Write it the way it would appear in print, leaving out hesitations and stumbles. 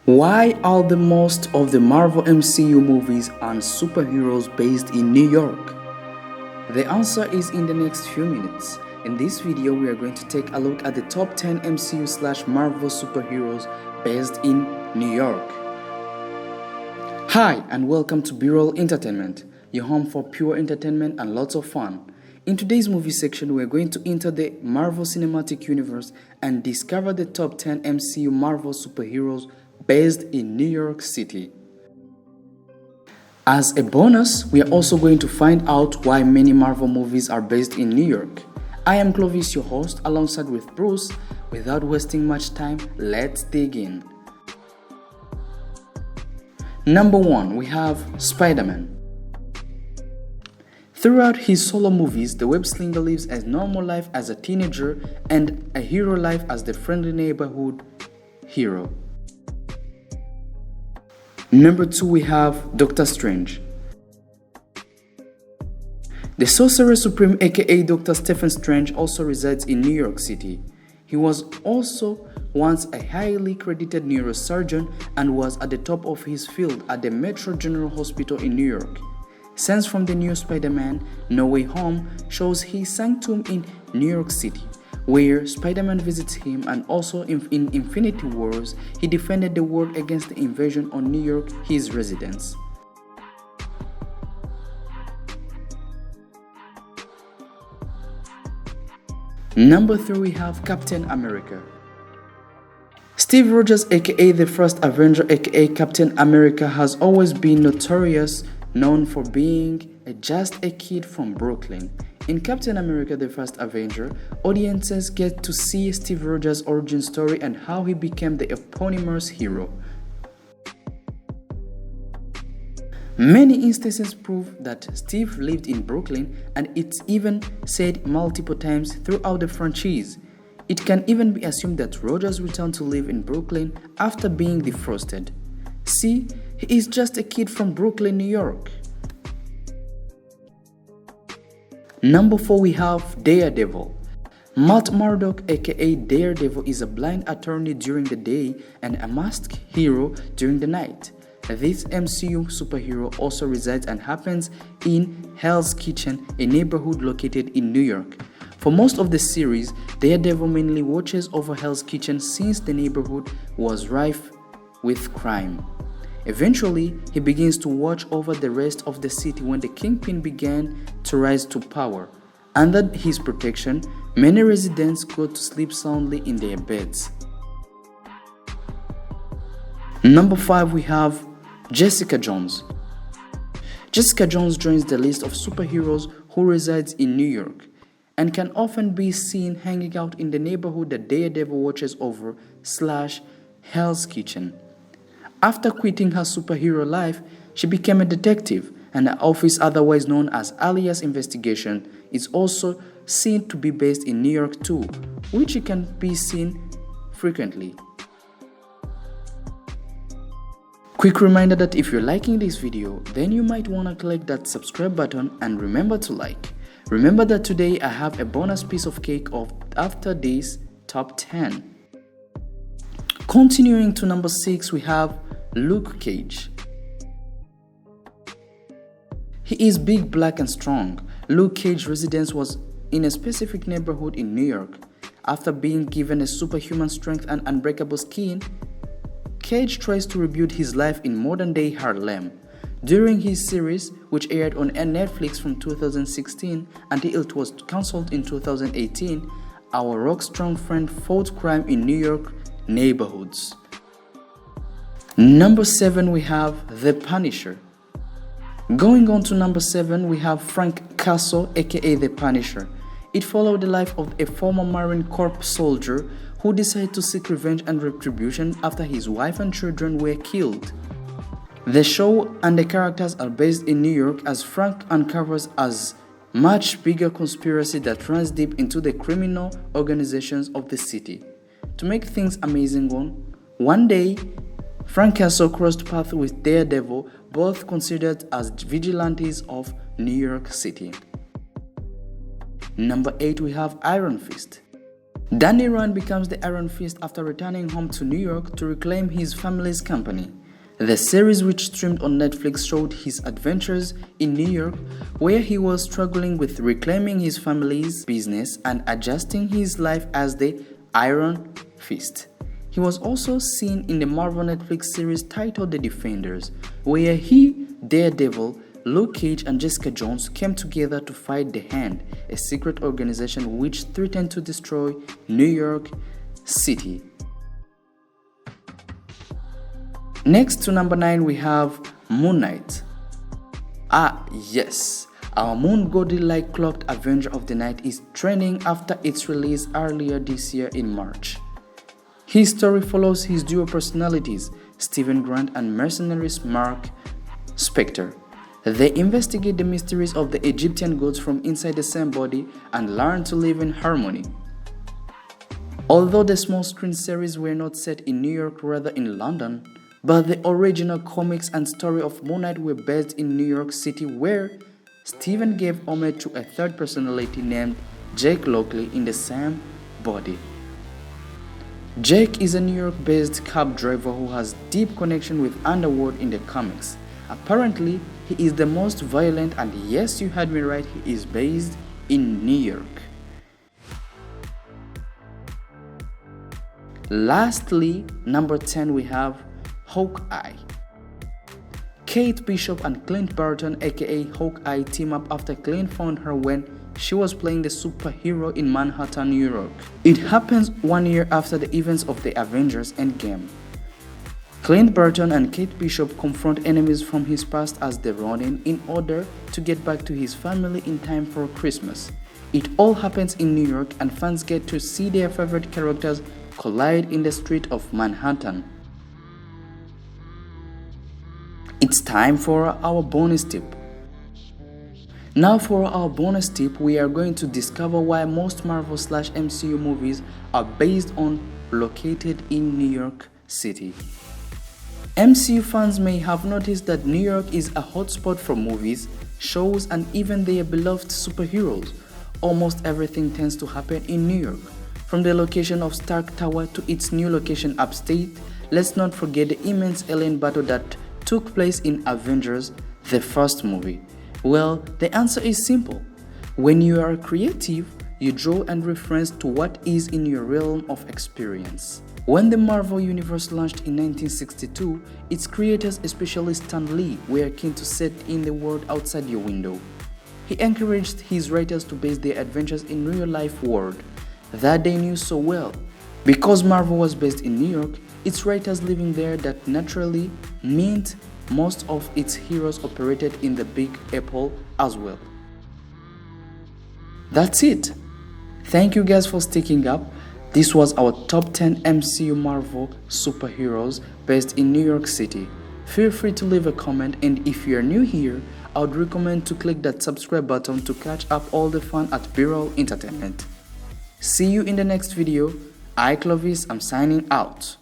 Why are the most of the Marvel MCU movies and superheroes based in New York? The answer is in the next few minutes. In this video, we are going to take a look at the top 10 MCU/Marvel superheroes based in New York. Hi, and welcome to BRollEntertainment, your home for pure entertainment and lots of fun. In today's movie section, we are going to enter the Marvel Cinematic Universe and discover the top 10 MCU Marvel superheroes based in New York City. As a bonus, we are also going to find out why many Marvel movies are based in New York. I am Clovis, your host, alongside with Bruce. Without wasting much time, let's dig in. Number 1, we have SpiderMan. Throughout his solo movies, the web-slinger lives a normal life as a teenager and a hero life as the friendly neighborhood hero. Number 2, we have Doctor Strange. The Sorcerer Supreme, aka Dr. Stephen Strange, also resides in New York City. He was also once a highly credited neurosurgeon and was at the top of his field at the Metro General Hospital in New York. Scenes from the new Spider-Man No Way Home shows his sanctum in New York City, where Spider-Man visits him, and also in Infinity Wars, he defended the world against the invasion on New York, his residence. Number 3, we have Captain America. Steve Rogers, aka the first Avenger, aka Captain America, has always been known for being just a kid from Brooklyn. In Captain America the First Avenger, audiences get to see Steve Rogers' origin story and how he became the eponymous hero. Many instances prove that Steve lived in Brooklyn, and it's even said multiple times throughout the franchise. It can even be assumed that Rogers returned to live in Brooklyn after being defrosted. See, he is just a kid from Brooklyn, New York. Number 4, we have Daredevil. Matt Murdock, aka Daredevil, is a blind attorney during the day and a masked hero during the night. This MCU superhero also resides and happens in Hell's Kitchen, a neighborhood located in New York. For most of the series, Daredevil mainly watches over Hell's Kitchen since the neighborhood was rife with crime. Eventually, he begins to watch over the rest of the city when the Kingpin began to rise to power. Under his protection, many residents go to sleep soundly in their beds. Number 5, we have Jessica Jones. Jessica Jones joins the list of superheroes who resides in New York and can often be seen hanging out in the neighborhood that Daredevil watches over / Hell's Kitchen. After quitting her superhero life, she became a detective, and her office, otherwise known as Alias Investigation, is also seen to be based in New York too, which can be seen frequently. Quick reminder that if you're liking this video, then you might want to click that subscribe button and remember to like. Remember that today I have a bonus piece of cake after this top 10. Continuing to number 6, we have Luke Cage. He is big, black, and strong. Luke Cage's residence was in a specific neighborhood in New York. After being given a superhuman strength and unbreakable skin, Cage tries to rebuild his life in modern-day Harlem. During his series, which aired on Netflix from 2016 until it was cancelled in 2018, our rock-strong friend fought crime in New York neighborhoods. Number 7, we have The Punisher. Going on to number 7, we have Frank Castle, aka The Punisher. It followed the life of a former Marine Corps soldier who decided to seek revenge and retribution after his wife and children were killed. The show and the characters are based in New York as Frank uncovers a much bigger conspiracy that runs deep into the criminal organizations of the city. To make things amazing, one day, Frank Castle crossed paths with Daredevil, both considered as vigilantes of New York City. Number 8, we have Iron Fist. Danny Rand becomes the Iron Fist after returning home to New York to reclaim his family's company. The series, which streamed on Netflix, showed his adventures in New York, where he was struggling with reclaiming his family's business and adjusting his life as the Iron Fist. He was also seen in the Marvel Netflix series titled The Defenders, where he, Daredevil, Luke Cage and Jessica Jones came together to fight the Hand, a secret organization which threatened to destroy New York City. Next to number 9 we have Moon Knight. Yes, our moon godly-like cloaked Avenger of the Night is trending after its release earlier this year in March. His story follows his duo personalities, Stephen Grant and mercenaries Mark Spector. They investigate the mysteries of the Egyptian gods from inside the same body and learn to live in harmony. Although the small screen series were not set in New York, rather in London, but the original comics and story of Moon Knight were based in New York City, where Stephen gave homage to a third personality named Jake Lockley in the same body. Jake is a New York-based cab driver who has deep connection with Underworld in the comics. Apparently, he is the most violent, and yes, you heard me right, he is based in New York. Lastly, number 10 we have Hulkeye. Kate Bishop and Clint Barton aka Hulkeye team up after Clint found her when she was playing the superhero in Manhattan, New York. It happens 1 year after the events of the Avengers Endgame. Clint Barton and Kate Bishop confront enemies from his past as the Ronin in order to get back to his family in time for Christmas. It all happens in New York, and fans get to see their favorite characters collide in the street of Manhattan. It's time for our bonus tip. Now for our bonus tip, we are going to discover why most Marvel/MCU movies are based on located in New York City. MCU fans may have noticed that New York is a hotspot for movies, shows, and even their beloved superheroes. Almost everything tends to happen in New York. From the location of Stark Tower to its new location upstate, let's not forget the immense alien battle that took place in Avengers, the first movie. Well, the answer is simple. When you are creative, you draw and reference to what is in your realm of experience. When the Marvel Universe launched in 1962, its creators, especially Stan Lee, were keen to set in the world outside your window. He encouraged his writers to base their adventures in real-life world that they knew so well. Because Marvel was based in New York, its writers living there that naturally meant most of its heroes operated in the Big Apple as well. That's it. Thank you guys for sticking up. This was our top 10 MCU Marvel superheroes based in New York City. Feel free to leave a comment, and if you are new here, I would recommend to click that subscribe button to catch up all the fun at BRollEntertainment. See you in the next video. I, Clovis, am signing out.